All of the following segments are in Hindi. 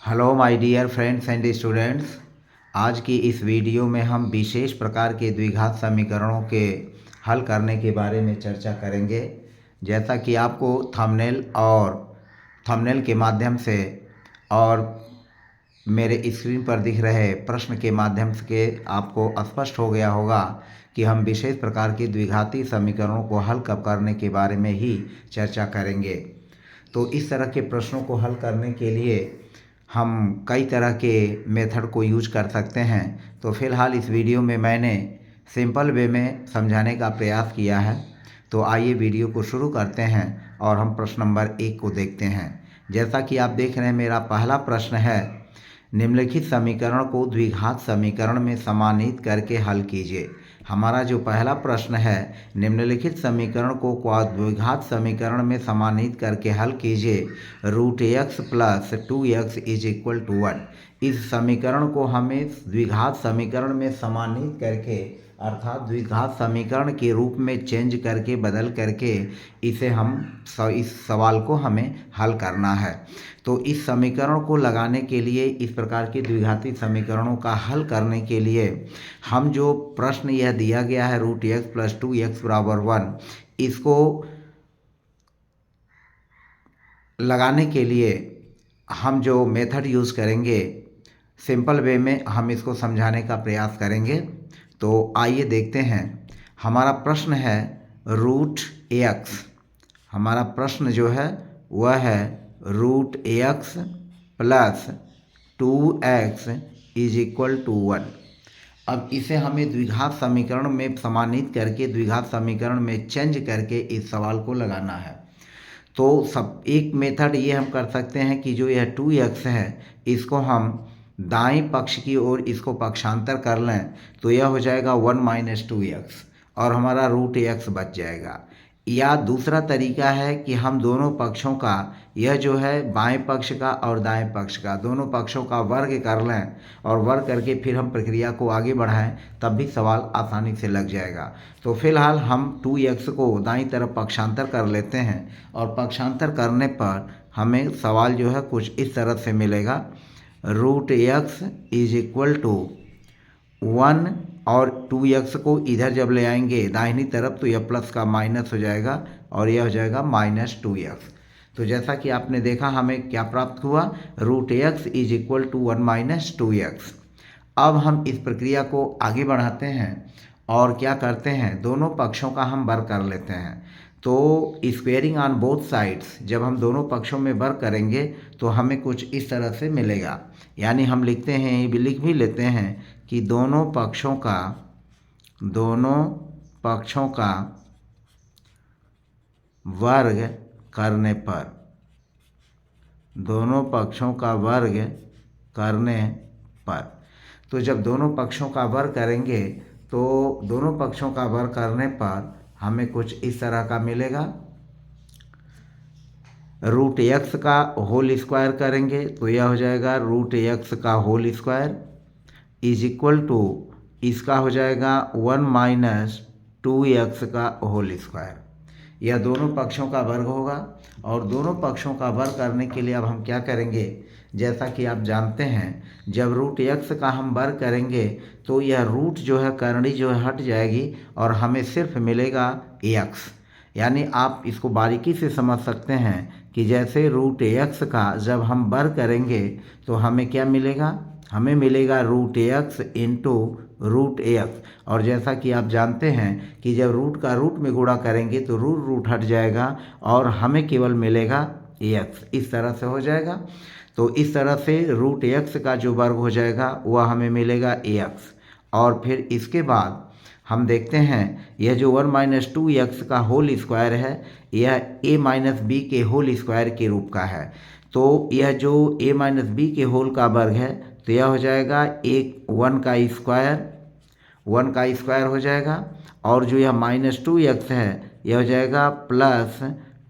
Hello my dear friends and students. आज की इस वीडियो में हम विशेष प्रकार के द्विघात समीकरणों के हल करने के बारे में चर्चा करेंगे। जैसा कि आपको थंबनेल के माध्यम से और मेरे स्क्रीन पर दिख रहे प्रश्न के माध्यम से आपको स्पष्ट हो गया होगा कि हम विशेष प्रकार के द्विघाती समीकरणों को हल कब करने के बारे में ही चर्चा करेंगे। तो इस तरह के प्रश्नों को हल करने के लिए हम कई तरह के मेथड को यूज कर सकते हैं। तो फिलहाल इस वीडियो में मैंने सिंपल वे में समझाने का प्रयास किया है। तो आइए वीडियो को शुरू करते हैं और हम प्रश्न नंबर 1 को देखते हैं। जैसा कि आप देख रहे हैं, मेरा पहला प्रश्न है, निम्नलिखित समीकरण को द्विघात समीकरण में समानित करके हल कीजिए। हमारा जो पहला प्रश्न है, निम्नलिखित समीकरण को द्विघात समीकरण में समानित करके हल कीजिए। √x plus 2x is equal to 1। इस समीकरण को हमें द्विघात समीकरण में समानित करके अर्थात द्विघात समीकरण के रूप में चेंज करके बदल करके इस सवाल को हमें हल करना है। तो इस समीकरण को लगाने के लिए, इस प्रकार के द्विघाती समीकरणों का हल करने के लिए हम जो प्रश्न यह दिया गया है √x प्लस 2x बराबर 1, इसको लगाने के लिए हम जो मेथड यूज़ करेंगे, सिंपल वे में हम इसको समझाने का प्रयास करेंगे। तो आइए देखते हैं। हमारा प्रश्न है √x। हमारा प्रश्न जो है वह है √x plus 2x is equal to 1। अब इसे हमें द्विघात समीकरण में समानित करके द्विघात समीकरण में चेंज करके इस सवाल को लगाना है। तो एक मेथड ये हम कर सकते हैं कि जो यह 2x है, इसको हम दाएं पक्ष की ओर इसको पक्षांतर कर लें तो यह हो जाएगा 1 माइनस 2x और हमारा √x बच जाएगा। या दूसरा तरीका है कि हम दोनों पक्षों का, यह जो है बाएं पक्ष का और दाएं पक्ष का, दोनों पक्षों का वर्ग कर लें और वर्ग करके फिर हम प्रक्रिया को आगे बढ़ाएं, तब भी सवाल आसानी से लग जाएगा। तो फिलहाल हम 2x को दाईं तरफ पक्षांतर कर लेते हैं और पक्षांतर करने पर हमें सवाल जो है कुछ इस तरह से मिलेगा। √x इज इक्वल टू 1 और 2x को इधर जब ले आएंगे दाहिनी तरफ तो यह प्लस का माइनस हो जाएगा और यह हो जाएगा -2x। तो जैसा कि आपने देखा हमें क्या प्राप्त हुआ, √x is equal to 1 minus 2x। अब हम इस प्रक्रिया को आगे बढ़ाते हैं और क्या करते हैं, दोनों पक्षों का हम वर्ग कर लेते हैं। तो स्क्वेयरिंग ऑन बोथ साइड्स, जब हम दोनों पक्षों में वर्ग करेंगे तो हमें कुछ इस तरह से मिलेगा। यानी हम लिख भी लेते हैं कि दोनों पक्षों का वर्ग करने पर, दोनों पक्षों का वर्ग करने पर, तो जब दोनों पक्षों का वर्ग करेंगे तो दोनों पक्षों का वर्ग करने पर हमें कुछ इस तरह का मिलेगा। √x का होल स्क्वायर करेंगे तो यह हो जाएगा √x का whole square is equal to, इसका हो जाएगा 1 माइनस 2x का होल स्क्वायर। यह दोनों पक्षों का वर्ग होगा और दोनों पक्षों का वर्ग करने के लिए अब हम क्या करेंगे, जैसा कि आप जानते हैं जब √x का हम वर्ग करेंगे तो यह रूट जो है, करनी जो है हट जाएगी और हमें सिर्फ मिलेगा x। यानी आप इसको बारीकी से समझ सकते हैं कि जैसे √x का जब हम वर्ग करेंगे तो हमें क्या मिलेगा, हमें मिलेगा √x इंटू √x। और जैसा कि आप जानते हैं कि जब रूट का रूट में गुणा करेंगे तो रूट हट जाएगा और हमें केवल मिलेगा x। इस तरह से हो जाएगा। तो इस तरह से √x का जो वर्ग हो जाएगा वह हमें मिलेगा x। और फिर इसके बाद हम देखते हैं यह जो 1 माइनस 2x का होल स्क्वायर है, यह a माइनस बी के होल स्क्वायर के रूप का है। तो यह जो a माइनस बी के होल का वर्ग है तो यह हो जाएगा 1 का स्क्वायर हो जाएगा। और जो यह -2x है यह हो जाएगा प्लस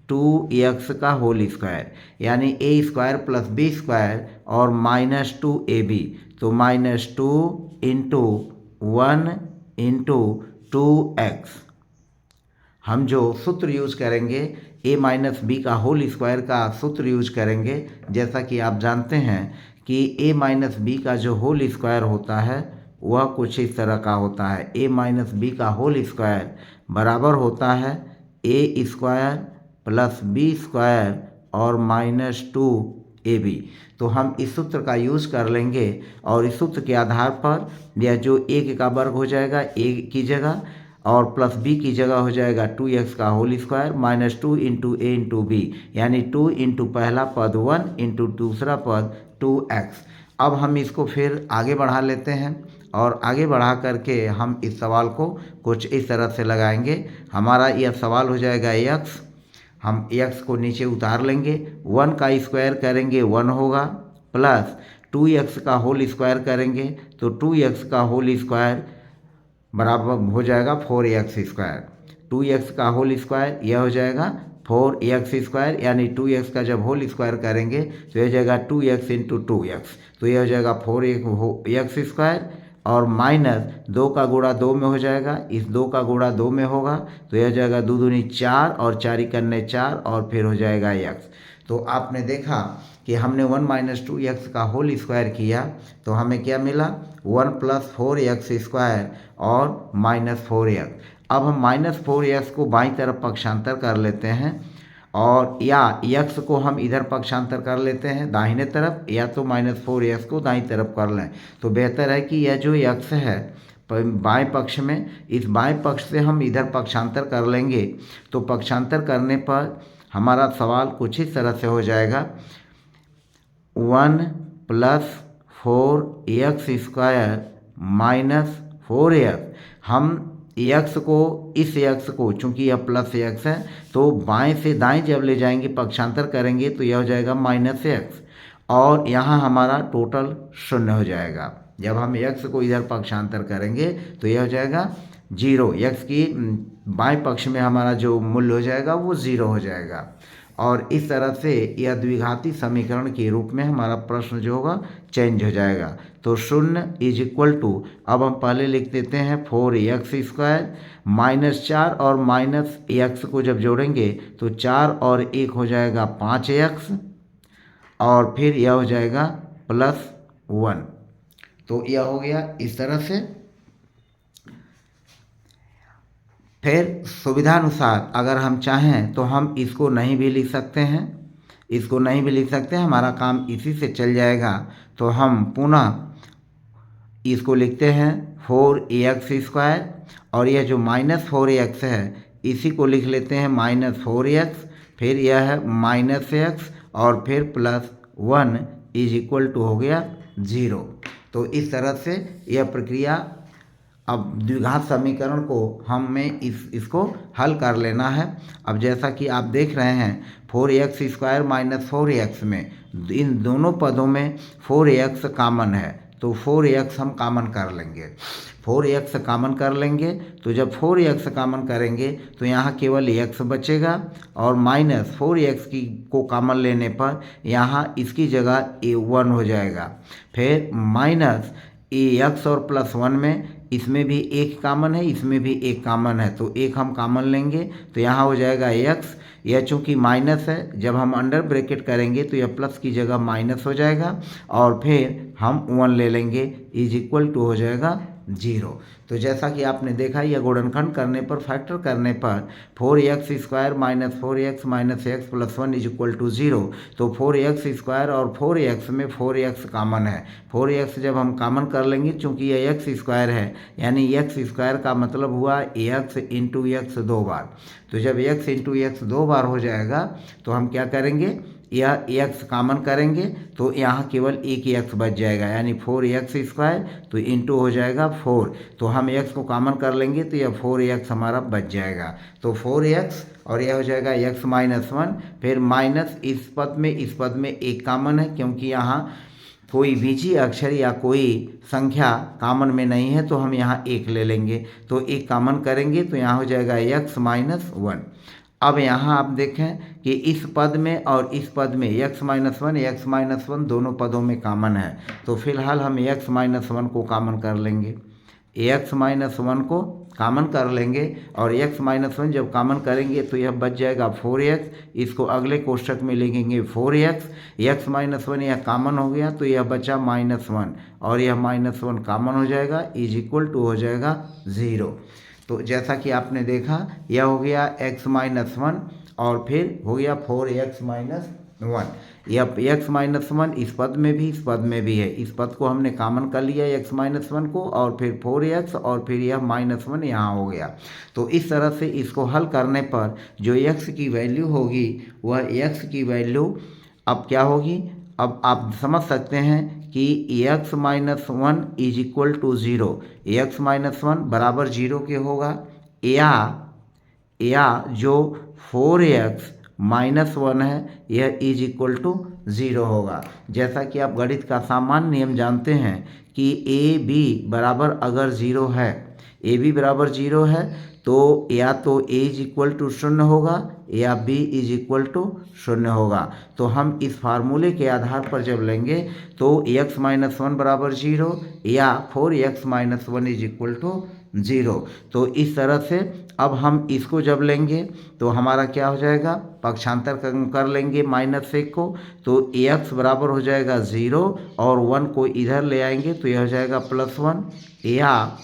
2x का होल स्क्वायर, यानी a square plus b square और -2ab। तो -2 इंटू 1 इंटू 2x। हम जो सूत्र यूज करेंगे a माइनस बी का होल स्क्वायर का सूत्र यूज करेंगे। जैसा कि आप जानते हैं कि a माइनस बी का जो होल स्क्वायर होता है वह कुछ इस तरह का होता है। a माइनस बी का होल स्क्वायर बराबर होता है a square plus B square और माइनस 2ab। तो हम इस सूत्र का यूज़ कर लेंगे और इस सूत्र के आधार पर यह जो a का वर्ग हो जाएगा a की जगह और प्लस बी की जगह हो जाएगा 2x का होल स्क्वायर माइनस 2 इंटू ए इंटू बी, यानी 2 इंटू पहला पद 1 इंटू दूसरा पद 2x। अब हम इसको फिर आगे बढ़ा लेते हैं और आगे बढ़ा करके हम इस सवाल को कुछ इस तरह से लगाएंगे। हमारा यह सवाल हो जाएगा x, हम x को नीचे उतार लेंगे, 1 का स्क्वायर करेंगे 1 होगा, प्लस 2x का होल स्क्वायर करेंगे तो 2x का होल स्क्वायर बराबर हो जाएगा 4x स्क्वायर। 2x का होल स्क्वायर यह हो जाएगा 4x स्क्वायर, यानी 2x का जब होल स्क्वायर करेंगे तो यह हो जाएगा 2x इंटू 2x, तो यह हो जाएगा 4x स्क्वायर और माइनस 2 का गुणा 2 में हो जाएगा, इस 2 का गुणा 2 में होगा तो यह हो जाएगा 2 दूनी 4 और 4 इकन्ने 4 और फिर हो जाएगा x। तो आपने देखा कि हमने 1 माइनस 2x का होल स्क्वायर किया तो हमें क्या मिला 1 प्लस 4x स्क्वायर और माइनस 4x। अब हम माइनस 4x को बाईं तरफ पक्षांतर कर लेते हैं और या x को हम इधर पक्षांतर कर लेते हैं दाहिने तरफ, या तो माइनस 4x को दाईं तरफ कर लें तो बेहतर है कि यह जो x है बाएं पक्ष में, इस बाएं पक्ष से हम इधर पक्षांतर कर लेंगे तो पक्षांतर करने पर हमारा सवाल कुछ इस तरह से हो जाएगा 1 plus 4x square minus 4x। हम x को इस x को, चूंकि यह प्लस x है तो बाएं से दाएं जब ले जाएंगे पक्षांतर करेंगे तो यह हो जाएगा माइनस x और यहाँ हमारा टोटल शून्य हो जाएगा। जब हम x को इधर पक्षांतर करेंगे तो यह हो जाएगा 0, x की बाएं पक्ष में हमारा जो मूल्य हो जाएगा वो 0 हो जाएगा और इस तरह से यह द्विघाती समीकरण के रूप में हमारा प्रश्न जो होगा चेंज हो जाएगा। तो 0 इज इक्वल टू, अब हम पहले लिख देते हैं 4x स्क्वायर माइनस 4 और माइनस x को जब जोड़ेंगे तो 4 और 1 हो जाएगा 5x और फिर यह हो जाएगा प्लस 1। तो यह हो गया इस तरह से। फिर सुविधानुसार अगर हम चाहें तो हम इसको नहीं भी लिख सकते हैं, इसको नहीं भी लिख सकते हैं, हमारा काम इसी से चल जाएगा। तो हम पुनः इसको लिखते हैं 4x स्क्वायर और यह जो माइनस 4x है इसी को लिख लेते हैं माइनस 4x, फिर यह है माइनस x और फिर प्लस 1 इज इक्वल टू हो गया 0। तो इस तरह से यह प्रक्रिया, अब द्विघात समीकरण को हमें इसको हल कर लेना है। अब जैसा कि आप देख रहे हैं 4x स्क्वायर माइनस 4x में इन दोनों पदों में 4x कॉमन है तो 4x हम कॉमन कर लेंगे। 4x कॉमन कर लेंगे तो जब 4x कॉमन करेंगे तो यहाँ केवल x बचेगा और माइनस 4x को कॉमन लेने पर यहाँ इसकी जगह 1 हो जाएगा। फिर माइनस x और प्लस 1 में इसमें भी एक कॉमन है, इसमें भी एक कॉमन है तो एक हम कॉमन लेंगे तो यहाँ हो जाएगा x। यह चूँकि माइनस है जब हम अंडर ब्रैकेट करेंगे तो यह प्लस की जगह माइनस हो जाएगा और फिर हम 1 ले लेंगे इज इक्वल टू हो जाएगा 0। तो जैसा कि आपने देखा यह गुणनखंड करने पर, फैक्टर करने पर 4x square minus 4x minus x plus 1 is equal to 0। तो 4x स्क्वायर और 4x में 4x कॉमन है, 4x जब हम कॉमन कर लेंगे चूँकि यह x स्क्वायर है यानी x स्क्वायर का मतलब हुआ x इंटू x 2 बार। तो जब x इंटू x 2 बार हो जाएगा तो हम क्या करेंगे, यह x कॉमन करेंगे तो यहाँ केवल एक ही x बच जाएगा यानी 4x स्क्वायर तो इंटू हो जाएगा 4। तो हम x को कॉमन कर लेंगे तो यह 4x हमारा बच जाएगा। तो 4x और यह हो जाएगा x माइनस 1, फिर माइनस इस पद में एक कॉमन है क्योंकि यहाँ कोई बीजीय अक्षर या कोई संख्या कॉमन में नहीं है तो हम यहाँ एक ले लेंगे तो एक कॉमन करेंगे तो यहाँ हो जाएगा x माइनस 1। अब यहाँ आप देखें कि इस पद में और इस पद में x माइनस 1 दोनों पदों में कॉमन है तो फिलहाल हम x माइनस 1 को कॉमन कर लेंगे, x माइनस 1 को कॉमन कर लेंगे और x माइनस वन जब कॉमन करेंगे तो यह बच जाएगा 4x। इसको अगले कोष्ठक में लिखेंगे 4x, x माइनस वन यह कॉमन हो गया तो यह बचा -1 और यह -1 कॉमन हो जाएगा इज इक्वल टू हो जाएगा 0। तो जैसा कि आपने देखा यह हो गया x माइनस वन और फिर हो गया 4x माइनस वन। यह x माइनस वन इस पद में भी इस पद में भी है, इस पद को हमने कॉमन कर लिया x माइनस वन को और फिर 4x और फिर यह -1 यहाँ हो गया। तो इस तरह से इसको हल करने पर जो x की वैल्यू होगी वह x की वैल्यू अब क्या होगी, अब आप समझ सकते हैं कि x minus one is equal to 0, x minus one बराबर 0 के होगा या जो 4x माइनस वन है यह इज इक्वल टू 0 होगा। जैसा कि आप गणित का सामान्य नियम जानते हैं कि ए बी बराबर अगर 0 है, ए बी बराबर 0 है तो या तो ए इज इक्वल टू 0 होगा या बी इज इक्वल टू 0 होगा। तो हम इस फार्मूले के आधार पर जब लेंगे तो x माइनस वन बराबर 0 या 4x minus one is equal to 0। तो इस तरह से अब हम इसको जब लेंगे तो हमारा क्या हो जाएगा, पक्षांतर कर लेंगे -1 को तो x बराबर हो जाएगा 0 और 1 को इधर ले आएंगे तो यह हो जाएगा +1 या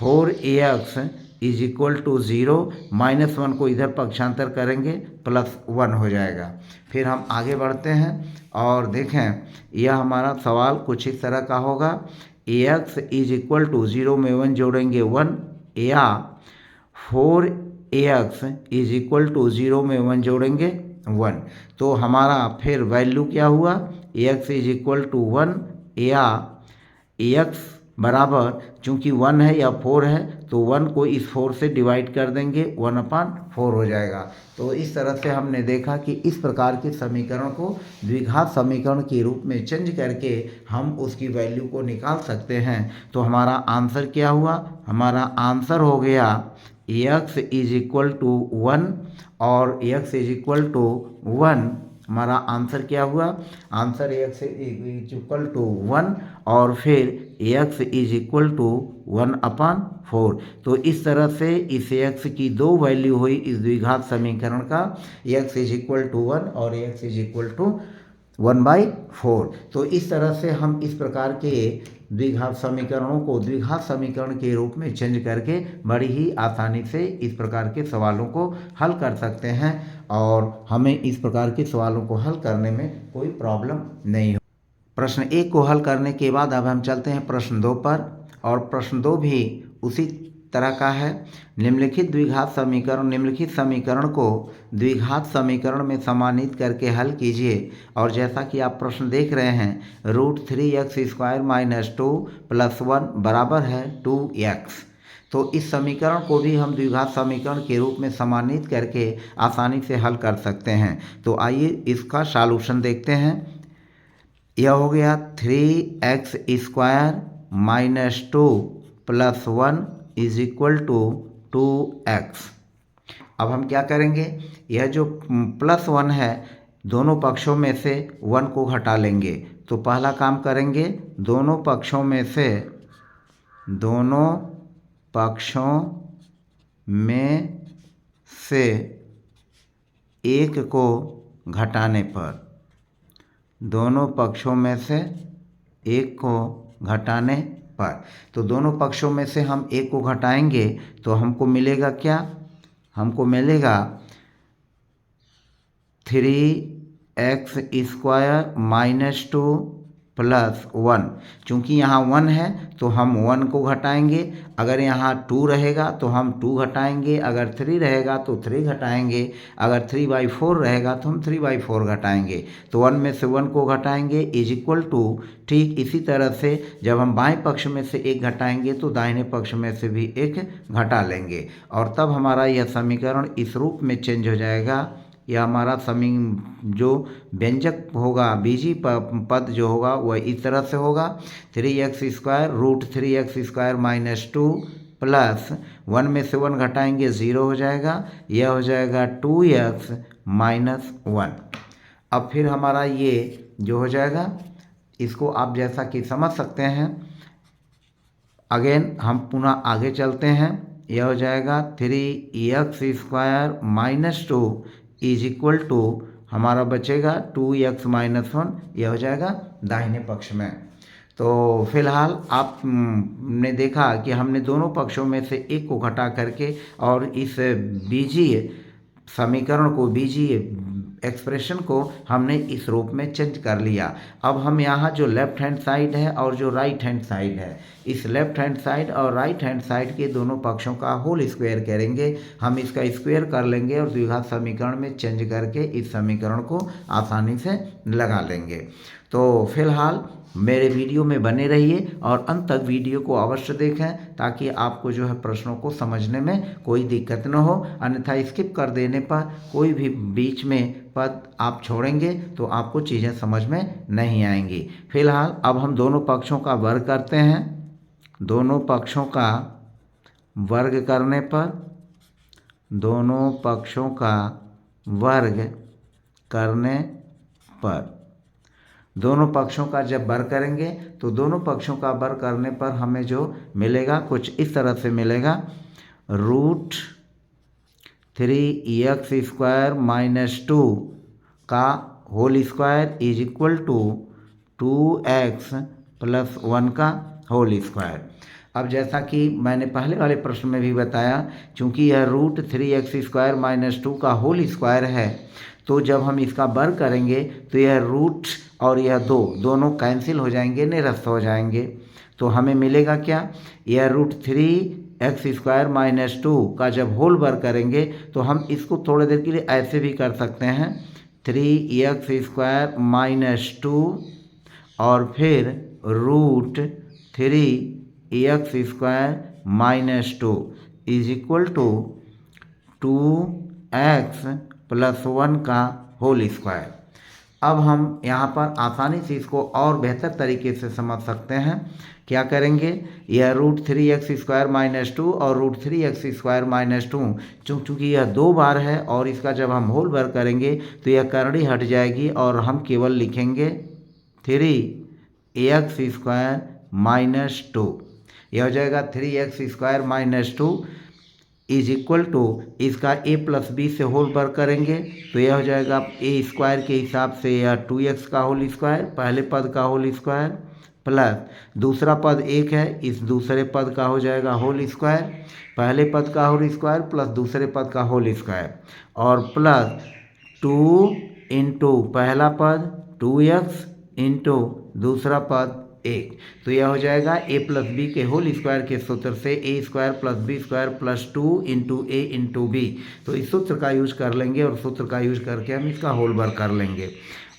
4ax इज इक्वल टू 0, -1 को इधर पक्षांतर करेंगे +1 हो जाएगा। फिर हम आगे बढ़ते हैं और देखें यह हमारा सवाल कुछ इस तरह का होगा, ax इज इक्वल टू 0 में 1 जोड़ेंगे 1 या 4ax इज इक्वल टू 0 में 1 जोड़ेंगे 1। तो हमारा फिर वैल्यू क्या हुआ, ax इज इक्वल टू 1 या ax बराबर चूंकि 1 है या 4 है तो 1 को इस 4 से डिवाइड कर देंगे 1/4 हो जाएगा। तो इस तरह से हमने देखा कि इस प्रकार के समीकरण को द्विघात समीकरण के रूप में चेंज करके हम उसकी वैल्यू को निकाल सकते हैं। तो हमारा आंसर क्या हुआ, हमारा आंसर हो गया x इज इक्वल टू 1 और x इज इक्वल टू 1। हमारा आंसर क्या हुआ, answer x is equal to 1 और फिर x इज इक्वल टू 1/4। तो इस तरह से इस x की दो वैल्यू हुई इस द्विघात समीकरण का, x इज इक्वल टू 1 और x इज इक्वल टू 1/4। तो इस तरह से हम इस प्रकार के द्विघात समीकरणों को द्विघात समीकरण के रूप में चेंज करके बड़ी ही आसानी से इस प्रकार के सवालों को हल कर सकते हैं और हमें इस प्रकार के सवालों को हल करने में कोई प्रॉब्लम नहीं हो। प्रश्न 1 को हल करने के बाद अब हम चलते हैं प्रश्न 2 पर और प्रश्न 2 भी उसी तरह का है। निम्नलिखित समीकरण को द्विघात समीकरण में समानित करके हल कीजिए। और जैसा कि आप प्रश्न देख रहे हैं √3x² - 2 + 1 बराबर है 2x। तो इस समीकरण को भी हम द्विघात समीकरण के रूप में समानित करके आसानी से हल कर सकते हैं। तो आइए इसका सॉल्यूशन देखते हैं। यह हो गया 3x² - 2 + 1 is equal to 2x। अब हम क्या करेंगे, यह जो +1 है दोनों पक्षों में से 1 को घटा लेंगे। तो पहला काम करेंगे, दोनों पक्षों में से 1 को घटाने पर, दोनों पक्षों में से 1 को घटाने पर, तो दोनों पक्षों में से हम 1 को घटाएंगे तो हमको मिलेगा क्या, हमको मिलेगा 3x² - 2 + 1। चूँकि यहाँ 1 है तो हम 1 को घटाएंगे, अगर यहाँ 2 रहेगा तो हम 2 घटाएंगे, अगर 3 रहेगा तो 3 घटाएंगे, अगर 3/4 रहेगा तो हम 3/4 घटाएंगे। तो 1 में से 1 को घटाएंगे इज इक्वल टू, ठीक इसी तरह से जब हम बाएं पक्ष में से 1 घटाएंगे तो दाहिने पक्ष में से भी 1 घटा लेंगे और तब हमारा यह समीकरण इस रूप में चेंज हो जाएगा। यह हमारा जो व्यंजक होगा, बीजी पद जो होगा वह इस तरह से होगा 3x² √3x² - 2 + 1 में से 1 घटाएंगे 0 हो जाएगा, यह हो जाएगा 2x - 1। अब फिर हमारा ये जो हो जाएगा, इसको आप जैसा कि समझ सकते हैं, अगेन हम पुनः आगे चलते हैं यह हो जाएगा 3x² minus 2 is equal to हमारा बचेगा 2x-1, यह हो जाएगा दाहिने पक्ष में। तो फिलहाल आपने देखा कि हमने दोनों पक्षों में से एक को घटा करके और इस बीजीय समीकरण को, बीजीय एक्सप्रेशन को हमने इस रूप में चेंज कर लिया। अब हम यहाँ जो लेफ्ट हैंड साइड है और जो राइट हैंड साइड है, इस लेफ्ट हैंड साइड और राइट हैंड साइड के दोनों पक्षों का होल स्क्वायर करेंगे। हम इसका स्क्वायर कर लेंगे और द्विघात समीकरण में चेंज करके इस समीकरण को आसानी से लगा लेंगे। तो फिलहाल मेरे वीडियो में बने रहिए और अंत तक वीडियो को अवश्य देखें ताकि आपको जो है प्रश्नों को समझने में कोई दिक्कत न हो। अन्यथा स्किप कर देने पर कोई भी बीच में पद आप छोड़ेंगे तो आपको चीज़ें समझ में नहीं आएंगी। फिलहाल अब हम दोनों पक्षों का वर्ग करते हैं। दोनों पक्षों का वर्ग करने पर, दोनों पक्षों का वर्ग करने पर, दोनों पक्षों का जब वर्ग करेंगे तो दोनों पक्षों का वर्ग करने पर हमें जो मिलेगा कुछ इस तरह से मिलेगा। √3x² माइनस 2 का whole square is equal to 2x + 1 का होल स्क्वायर। अब जैसा कि मैंने पहले वाले प्रश्न में भी बताया, चूँकि यह √3x² माइनस 2 का होल स्क्वायर है, तो जब हम इसका वर्ग करेंगे तो यह रूट और यह दोनों कैंसिल हो जाएंगे, निरस्त हो जाएंगे। तो हमें मिलेगा क्या, यह √3x² माइनस 2 का जब होल वर्ग करेंगे तो हम इसको थोड़ी देर के लिए ऐसे भी कर सकते हैं, 3x² माइनस 2 और फिर √3x² minus 2 is equal to 2x + 1 का होल स्क्वायर। अब हम यहाँ पर आसानी से इसको और बेहतर तरीके से समझ सकते हैं। क्या करेंगे, यह √3x² माइनस 2 और √3x² माइनस 2, चूँकि यह 2 बार है और इसका जब हम होल वर्ग करेंगे तो यह करड़ी हट जाएगी और हम केवल लिखेंगे 3x² माइनस 2। यह हो जाएगा 3x² minus 2 is equal to, इसका a + b से होल वर्ग करेंगे तो यह हो जाएगा a² के हिसाब से यह 2x का होल स्क्वायर, पहले पद का होल स्क्वायर, प्लस दूसरा पद 1 है, इस दूसरे पद का हो जाएगा होल स्क्वायर, पहले पद का होल स्क्वायर प्लस दूसरे पद का होल स्क्वायर, और प्लस 2 इंटू पहला पद 2x इंटू दूसरा पद 1। तो यह हो जाएगा a + b के होल स्क्वायर के सूत्र से a² + b² + 2 into a into b। तो इस सूत्र का यूज कर लेंगे और सूत्र का यूज करके हम इसका होल वर्ग कर लेंगे।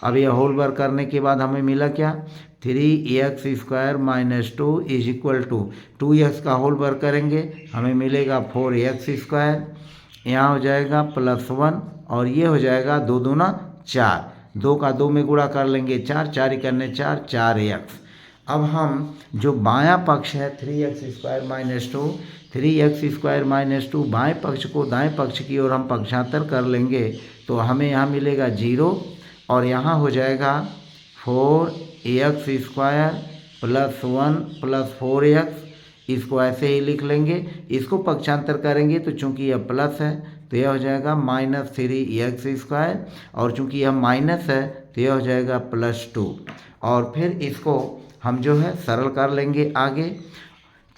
अब यह होल वर्ग करने के बाद हमें मिला क्या, 3x² minus 2 is equal to 2x का होल वर्ग करेंगे हमें मिलेगा 4x², यहाँ हो जाएगा +1 और ये हो जाएगा 2 दूना 4, 2 का 2 में गुणा कर लेंगे 4, 4 × 4 4x। अब हम जो बायां पक्ष है 3x² माइनस 2, 3x² माइनस 2 बाएँ पक्ष को दाएं पक्ष की ओर हम पक्षांतर कर लेंगे तो हमें यहाँ मिलेगा 0 और यहाँ हो जाएगा 4x² + 1 + 4x। इसको ऐसे ही लिख लेंगे, इसको पक्षांतर करेंगे तो चूंकि यह प्लस है तो यह हो जाएगा -3x², और चूंकि यह माइनस है तो यह हो जाएगा +2, और फिर इसको हम जो है सरल कर लेंगे आगे।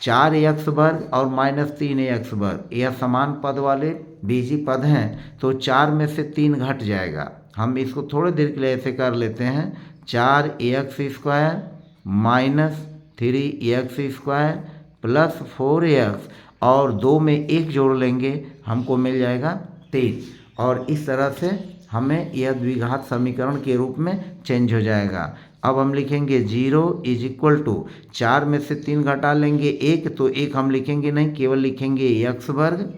4x वर्ग और -3x वर्ग यह समान पद वाले बीजी पद हैं तो 4 में से 3 घट जाएगा। हम इसको थोड़ी देर के लिए ऐसे कर लेते हैं, 4x² - 3x² + 4x और 2 में 1 जोड़ लेंगे हमको मिल जाएगा 3, और इस तरह से हमें यह द्विघात समीकरण के रूप में चेंज हो जाएगा। अब हम लिखेंगे 0 इज इक्वल टू 4 में से 3 घटा लेंगे 1, तो 1 हम लिखेंगे नहीं, केवल लिखेंगे x वर्ग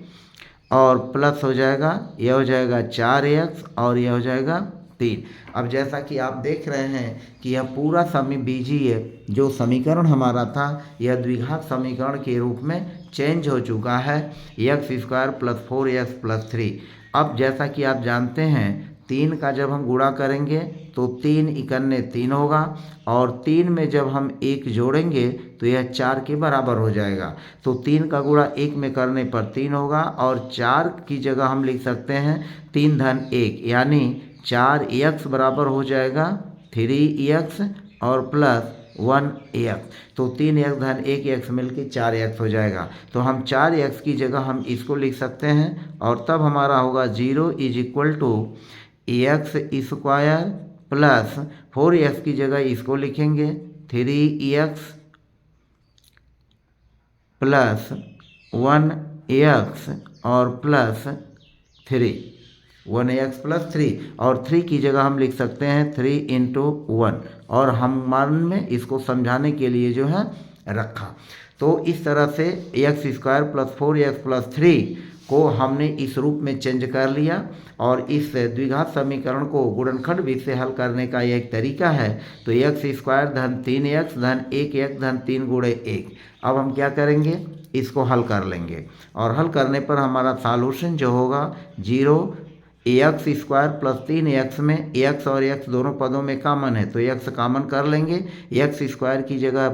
और प्लस हो जाएगा, यह हो जाएगा 4x और यह हो जाएगा 3। अब जैसा कि आप देख रहे हैं कि यह पूरा बीजीय जो समीकरण हमारा था यह द्विघात समीकरण के रूप में चेंज हो चुका है, x² + 4x + 3। अब जैसा कि आप जानते हैं 3 का जब हम गुणा करेंगे तो 3 इकन्ने 3 होगा, और 3 में जब हम 1 जोड़ेंगे तो यह 4 के बराबर हो जाएगा। तो 3 का गुणा 1 में करने पर 3 होगा, और 4 की जगह हम लिख सकते हैं 3 धन 1, यानी 4x बराबर हो जाएगा 3x और प्लस 1x। तो 3x धन 1x मिलके 4x हो जाएगा। तो हम 4x की जगह हम इसको लिख सकते हैं, और तब हमारा होगा 0 is equal to X square plus 4x की जगह इसको लिखेंगे 3x प्लस 1x और प्लस 3, 1x प्लस 3, और 3 की जगह हम लिख सकते हैं 3 इंटू 1, और हम मान में इसको समझाने के लिए जो है रखा। तो इस तरह से x square plus 4x plus 3 को हमने इस रूप में चेंज कर लिया, और इस द्विघात समीकरण को गुणनखंड विधि से हल करने का यह एक तरीका है। तो एक्स स्क्वायर धन 3x धन 1x धन 3 गुणे 1। अब हम क्या करेंगे, इसको हल कर लेंगे, और हल करने पर हमारा सॉल्यूशन जो होगा 0 एक्स स्क्वायर प्लस 3x में x और x दोनों पदों में कॉमन है, तो x कॉमन कर लेंगे। एक्स स्क्वायर की जगह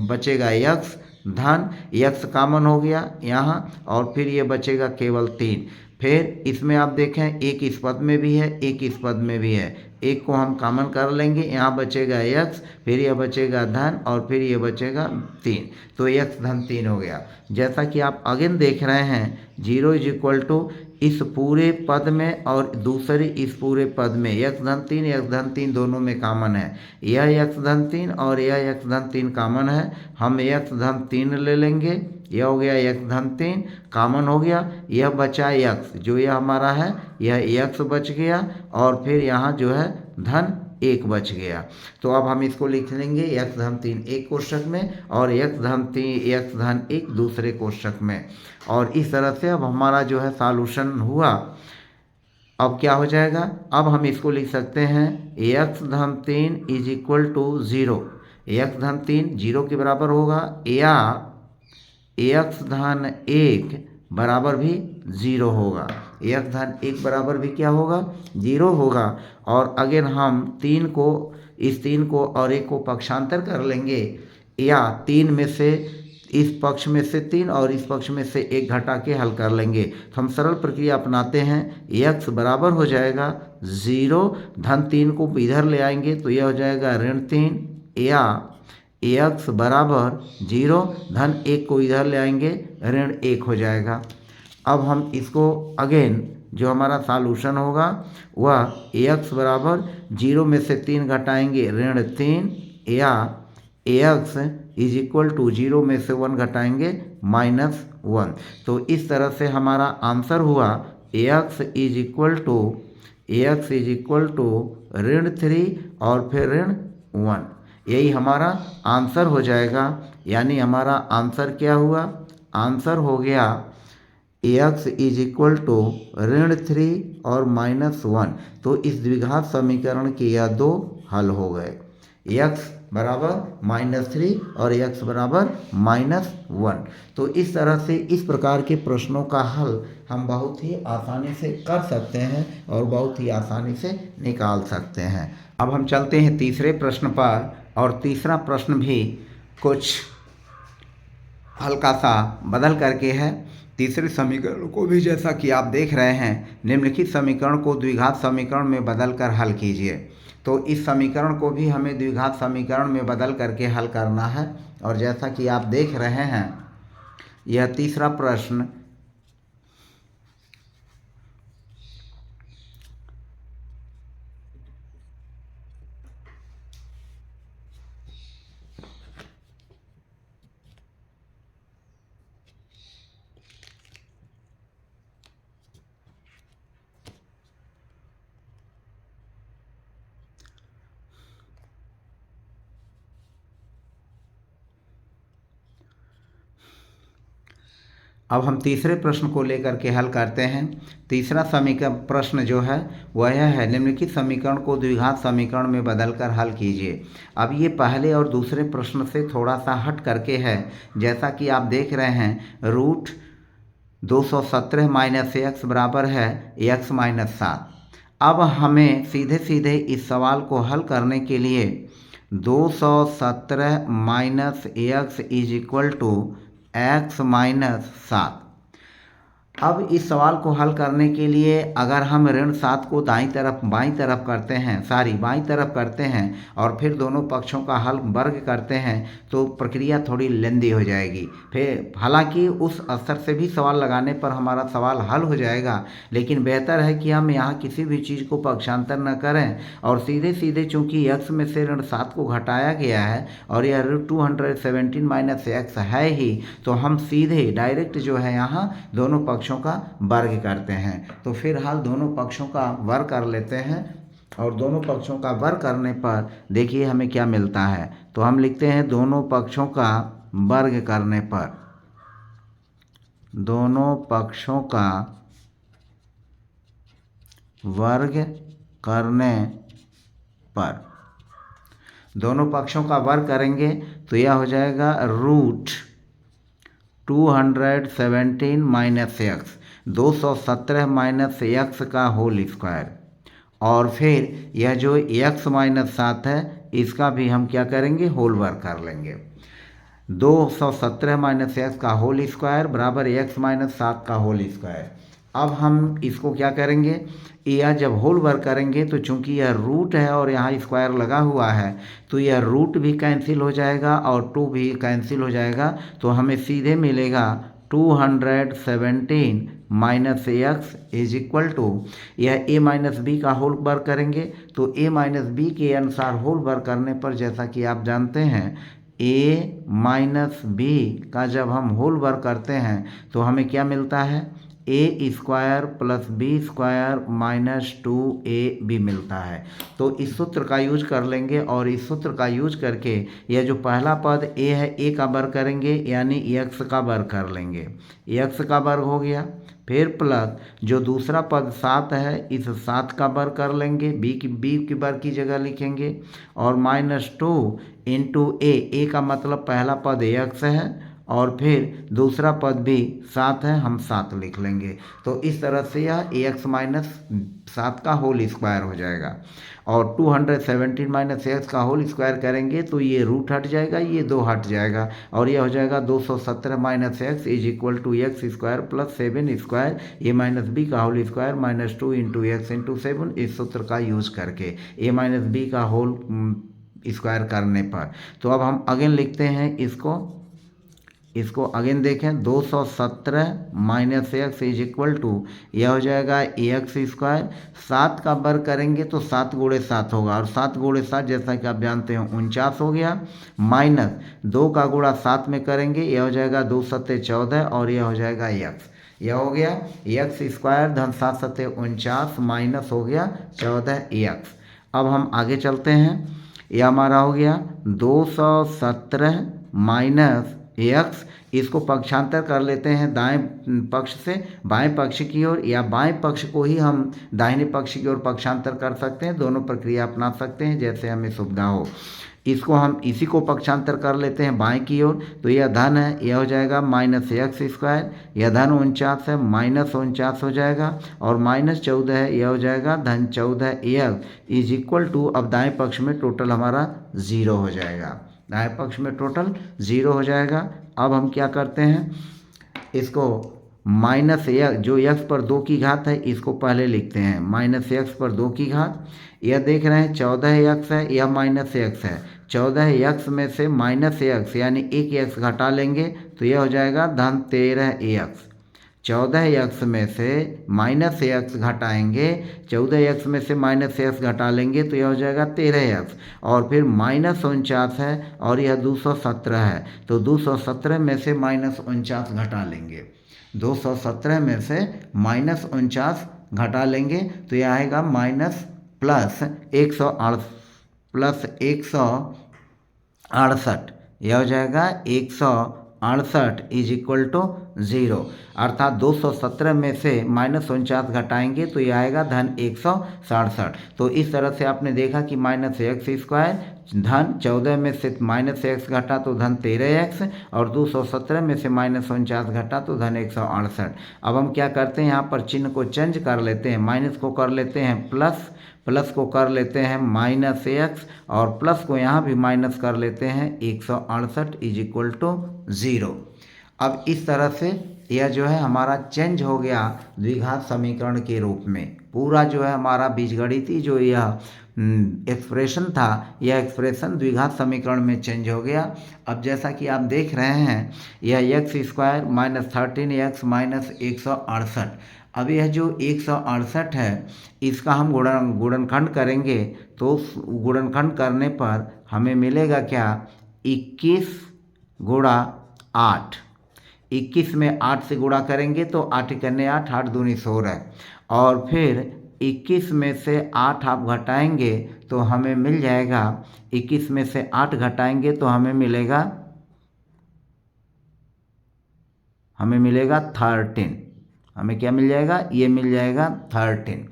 बचेगा x धन x कॉमन हो गया यहाँ, और फिर ये बचेगा केवल 3। फिर इसमें आप देखें एक इस पद में भी है, एक इस पद में भी है, एक को हम कॉमन कर लेंगे, यहाँ बचेगा x, फिर यह बचेगा धन, और फिर ये बचेगा 3, तो x धन 3 हो गया। जैसा कि आप अगेन देख रहे हैं 0 इज इक्वल टू इस पूरे पद में और दूसरे इस पूरे पद में x धन 3 x धन 3 दोनों में कॉमन है, यह x धन 3 और यह x धन 3 कॉमन है, हम x धन 3 ले लेंगे, यह हो गया x धन 3 कॉमन हो गया, यह बचा x, जो यह हमारा है यह x बच गया, और फिर यहाँ जो है धन 1 बच गया। तो अब हम इसको लिख लेंगे x धन 3 एक कोष्ठक में और x धन 1 दूसरे कोष्ठक में, और इस तरह से अब हमारा जो है सॉल्यूशन हुआ। अब क्या हो जाएगा, अब हम इसको लिख सकते हैं x धन 3 इज इक्वल टू 0, x धन 3 0 के बराबर होगा, या x धन 1 बराबर भी 0 होगा, x धन 1 बराबर भी क्या होगा 0 होगा। और अगर हम 3 को इस 3 को और 1 को पक्षांतर कर लेंगे, या 3 में से इस पक्ष में से 3 और इस पक्ष में से 1 घटा के हल कर लेंगे, तो हम सरल प्रक्रिया अपनाते हैं, x बराबर हो जाएगा 0, धन 3 को इधर ले आएंगे तो यह हो जाएगा ऋण 3, या x बराबर 0, धन 1 को इधर ले आएंगे ऋण 1 हो जाएगा। अब हम इसको अगेन जो हमारा सॉल्यूशन होगा वह x बराबर 0 में से 3 घटाएंगे ऋण 3, या x इज इक्वल टू 0 में से 1 घटाएंगे -1। तो इस तरह से हमारा आंसर हुआ x इज इक्वल टू ऋण 3 और फिर ऋण 1, यही हमारा आंसर हो जाएगा। यानी हमारा आंसर क्या हुआ, आंसर हो गया x इज इक्वल टू ऋण 3 और -1। तो इस द्विघात समीकरण के यह दो हल हो गए, x बराबर -3 और x बराबर -1। तो इस तरह से इस प्रकार के प्रश्नों का हल हम बहुत ही आसानी से कर सकते हैं और बहुत ही आसानी से निकाल सकते हैं। अब हम चलते हैं तीसरे प्रश्न पर, और तीसरा प्रश्न भी कुछ हल्का सा बदल करके है। तीसरे समीकरण को भी जैसा कि आप देख रहे हैं, निम्नलिखित समीकरण को द्विघात समीकरण में बदल कर हल कीजिए। तो इस समीकरण को भी हमें द्विघात समीकरण में बदल करके हल करना है, और जैसा कि आप देख रहे हैं यह तीसरा प्रश्न अब हम तीसरे प्रश्न को लेकर के हल करते हैं। तीसरा समीकरण प्रश्न जो है वह है, निम्नलिखित समीकरण को द्विघात समीकरण में बदलकर हल कीजिए। अब ये पहले और दूसरे प्रश्न से थोड़ा सा हट करके है। जैसा कि आप देख रहे हैं रूट 217 - x बराबर है x - 7। अब हमें सीधे सीधे इस सवाल को हल करने के लिए 217 minus X is equal to X minus 7। अब इस सवाल को हल करने के लिए अगर हम ऋण 7 को बाईं तरफ करते हैं बाईं तरफ करते हैं और फिर दोनों पक्षों का हल वर्ग करते हैं तो प्रक्रिया थोड़ी लेंदी हो जाएगी। फिर हालांकि उस स्तर से भी सवाल लगाने पर हमारा सवाल हल हो जाएगा, लेकिन बेहतर है कि हम यहाँ किसी भी चीज़ को पक्षांतर न करें और सीधे सीधे चूँकि x में से ऋण 7 को घटाया गया है और यह 217 माइनस एक्स है ही, तो हम सीधे डायरेक्ट जो है यहाँ दोनों पक्षों का वर्ग करते हैं। तो फिलहाल दोनों पक्षों का वर्ग कर लेते हैं और दोनों पक्षों का वर्ग करने पर देखिए हमें क्या मिलता है। तो हम लिखते हैं दोनों पक्षों का वर्ग करने पर, दोनों पक्षों का वर्ग करने पर, दोनों पक्षों का वर्ग करेंगे तो यह हो जाएगा root 217 minus X, 217 minus X का होल स्क्वायर, और फिर यह जो x माइनस 7 है इसका भी हम क्या करेंगे, होल वर्ग कर लेंगे। 217 माइनस एक्स का होल स्क्वायर बराबर x माइनस 7 का होल स्क्वायर। अब हम इसको क्या करेंगे, यह जब होल वर्क करेंगे तो चूंकि यह रूट है और यहाँ स्क्वायर लगा हुआ है तो यह रूट भी कैंसिल हो जाएगा और 2 भी कैंसिल हो जाएगा, तो हमें सीधे मिलेगा 217 minus X is equal to, यह a माइनस बी का होल वर्क करेंगे तो a माइनस बी के अनुसार होल वर्क करने पर जैसा कि आप जानते हैं a माइनस बी का जब हम होल वर्क करते हैं तो हमें क्या मिलता है, A square plus B square minus 2ab मिलता है। तो इस सूत्र का यूज कर लेंगे और इस सूत्र का यूज करके यह जो पहला पद a है a का वर्ग करेंगे यानी x का वर्ग कर लेंगे, x का वर्ग हो गया, फिर प्लस जो दूसरा पद 7 है इस 7 का वर्ग कर लेंगे, b की वर्ग की जगह लिखेंगे और माइनस 2 इंटू a का मतलब पहला पद x है और फिर दूसरा पद भी 7 है, हम 7 लिख लेंगे। तो इस तरह से यह x माइनस 7 का होल स्क्वायर हो जाएगा और 217 माइनस एक्स का होल स्क्वायर करेंगे तो ये रूट हट जाएगा, ये 2 हट जाएगा और यह हो जाएगा 217 minus X is equal to X square plus 7 square A minus B का whole square minus 2 into X into 7, इस सूत्र का यूज करके ए माइनस बी का होल स्क्वायर करने पर। तो अब हम अगेन लिखते हैं इसको अगेन देखें, 217 minus X is equal to यह हो जाएगा एक्स स्क्वायर, 7 का वर्ग करेंगे तो 7 गुणे 7 होगा और 7 गुणे 7 जैसा कि आप जानते हैं 49 हो गया, माइनस 2 का गुणा 7 में करेंगे यह हो जाएगा 2 सत्ते 14 और यह हो जाएगा एक्स, यह हो गया एक्स स्क्वायर धन 7 सत्ते 49 माइनस हो गया 14 एक्स। अब हम आगे चलते हैं, यह हमारा हो गया 217 माइनस एक्स, इसको पक्षांतर कर लेते हैं दाएं पक्ष से बाएं पक्ष की ओर या बाएं पक्ष को ही हम दाहिने पक्ष की ओर पक्षांतर कर सकते हैं, दोनों प्रक्रिया अपना सकते हैं जैसे हमें सुविधा हो। इसको हम इसी को पक्षांतर कर लेते हैं बाएं की ओर, तो यह धन है यह हो जाएगा माइनस एक्स स्क्वायर, यह धन 49 है माइनस 49 हो जाएगा और माइनस 14 है यह हो जाएगा धन 14 एक्स इज इक्वल टू, अब दाएं पक्ष में टोटल हमारा 0 हो जाएगा, दाएं पक्ष में टोटल 0 हो जाएगा। अब हम क्या करते हैं, इसको माइनस एक्स जो x पर 2 की घात है इसको पहले लिखते हैं, माइनस एक्स पर 2 की घात, यह देख रहे हैं 14x है यह माइनस एक्स है, 14x में से माइनस एक्स यानी 1x घटा लेंगे तो यह हो जाएगा धन 13x, 14x में से माइनस एक्स घटाएंगे, 14x में से माइनस एक्स घटा लेंगे तो यह हो जाएगा 13x और फिर माइनस 49 है और यह 217 है तो 217 में से माइनस 49 घटा लेंगे, 217 में से माइनस 49 घटा लेंगे तो यह आएगा माइनस प्लस 168, यह हो जाएगा 168 इज इक्वल टू 0, अर्थात 217 में से -49 घटाएंगे तो ये आएगा धन 167। तो इस तरह से आपने देखा कि -x² धन 14 में से -x घटा तो धन 13x, और 217 में से -49 घटा तो धन 168। अब हम क्या करते हैं, यहाँ पर चिन्ह को चेंज कर लेते हैं, माइनस को कर लेते हैं प्लस, प्लस को कर लेते हैं -x, और प्लस को यहाँ भी माइनस कर लेते हैं 168 = 0। अब इस तरह से यह जो है हमारा चेंज हो गया द्विघात समीकरण के रूप में। पूरा जो है हमारा बीजगणितीय जो यह एक्सप्रेशन था, यह एक्सप्रेशन द्विघात समीकरण में चेंज हो गया। अब जैसा कि आप देख रहे हैं, यह x² - 13x - 168। अब यह जो 168 है, इसका हम गुणनखंड करेंगे तो गुणनखंड करने पर हमें मिलेगा क्या, 21 × 8। 21 में 8 से गुणा करेंगे तो 8 × 8, 8 दूनी 16, और फिर 21 में से 8 आप घटाएंगे तो हमें मिल जाएगा, 21 में से 8 घटाएंगे तो हमें मिलेगा 13। हमें क्या मिल जाएगा, ये मिल जाएगा 13।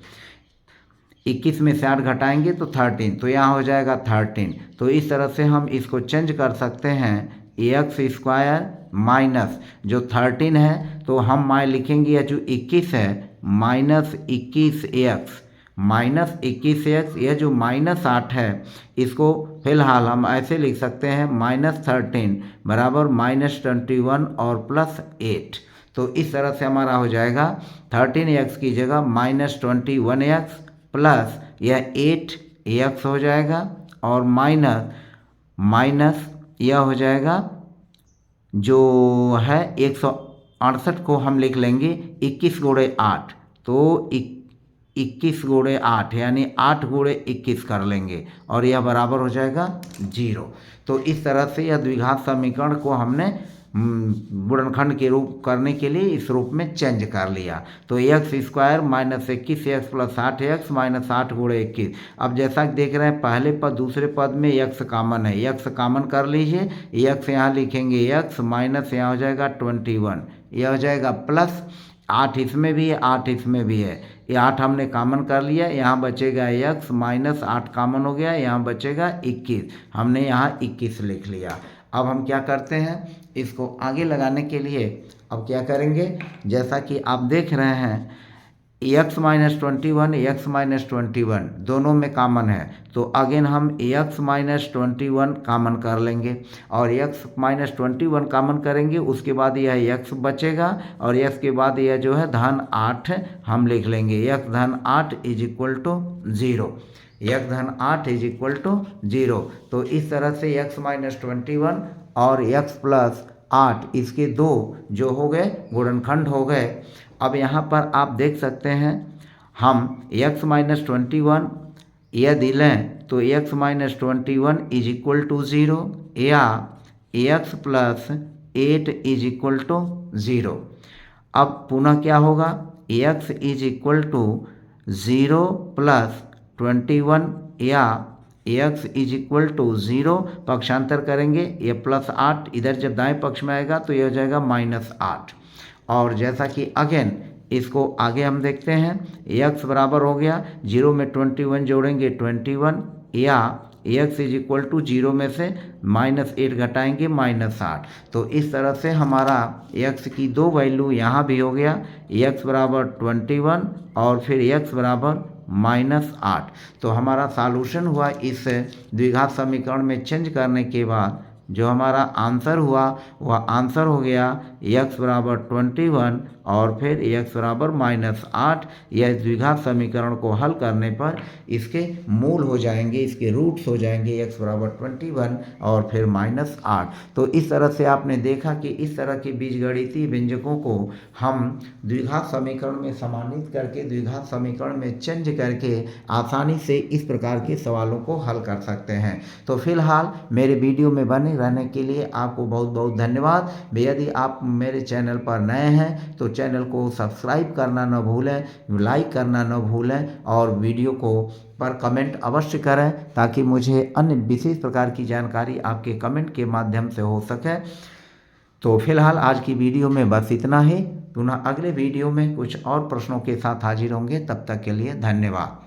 21 में से 8 घटाएंगे तो 13, तो यहाँ हो जाएगा 13। तो इस तरह से हम इसको चेंज कर सकते हैं, x² माइनस जो 13 है तो हम लिखेंगे यह जो 21 है -21x, -21x, यह जो -8 है इसको फिलहाल हम ऐसे लिख सकते हैं -13 बराबर -21 और +8। तो इस तरह से हमारा हो जाएगा 13x की जगह -21x प्लस यह 8x हो जाएगा, और माइनस यह हो जाएगा जो है 168 को हम लिख लेंगे 21 × 8, तो 21 × 8 यानी 8 × 21 कर लेंगे, और यह बराबर हो जाएगा 0। तो इस तरह से यह द्विघात समीकरण को हमने गुणनखंड के रूप करने के लिए इस रूप में चेंज कर लिया। तो x² - 21x + 8x - 8 × 21। अब जैसा कि देख रहे हैं पहले पद दूसरे पद में x कॉमन है, x कॉमन कर लीजिए, x यहाँ लिखेंगे x माइनस यहाँ हो जाएगा 21, यह हो जाएगा प्लस 8 इसमें भी है 8 इसमें भी है, ये 8 हमने कॉमन कर लिया, यहाँ बचेगा x माइनस 8 कॉमन हो गया, यहाँ बचेगा 21, हमने यहाँ 21 लिख लिया। अब हम क्या करते हैं, इसको आगे लगाने के लिए अब क्या करेंगे, जैसा कि आप देख रहे हैं x - 21 x - 21 दोनों में कॉमन है, तो अगेन हम x - 21 कॉमन कर लेंगे, और x - 21 कॉमन करेंगे, उसके बाद यह x बचेगा, और x के बाद यह जो है धन 8 हम लिख लेंगे, x धन 8 = 0, x धन 8 = 0। तो इस तरह से x - 21 और x + 8 इसके दो जो हो गए गुणनखंड हो गए। अब यहाँ पर आप देख सकते हैं, हम x - 21 यदि लें तो x - 21 = 0 या x + 8 = 0। अब पुनः क्या होगा, x = 0 + 21 या x = 0, पक्षांतर करेंगे, ये +8 इधर जब दाएं पक्ष में आएगा तो ये हो जाएगा -8। और जैसा कि अगेन इसको आगे हम देखते हैं, x बराबर हो गया 0 में 21 जोड़ेंगे 21, या x = 0 में से -8 घटाएंगे -8। तो इस तरह से हमारा x की दो वैल्यू यहाँ भी हो गया, x बराबर 21 और फिर x बराबर -8। तो हमारा सॉल्यूशन हुआ इस द्विघात समीकरण में चेंज करने के बाद जो हमारा आंसर हुआ वह आंसर हो गया x बराबर 21 और फिर x बराबर -8। यह द्विघात समीकरण को हल करने पर इसके मूल हो जाएंगे, इसके रूट्स हो जाएंगे x बराबर 21 और फिर -8। तो इस तरह से आपने देखा कि इस तरह के बीजगणितीय व्यंजकों को हम द्विघात समीकरण में समानित करके द्विघात समीकरण में चेंज करके आसानी से इस प्रकार के सवालों को हल कर सकते हैं। तो फिलहाल मेरे वीडियो में बने रहने के लिए आपको बहुत बहुत धन्यवाद। यदि आप मेरे चैनल पर नए हैं तो चैनल को सब्सक्राइब करना न भूलें, लाइक करना न भूलें और वीडियो को पर कमेंट अवश्य करें ताकि मुझे अन्य विशेष प्रकार की जानकारी आपके कमेंट के माध्यम से हो सके। तो फिलहाल आज की वीडियो में बस इतना ही। पुनः अगले वीडियो में कुछ और प्रश्नों के साथ हाजिर होंगे। तब तक के लिए धन्यवाद।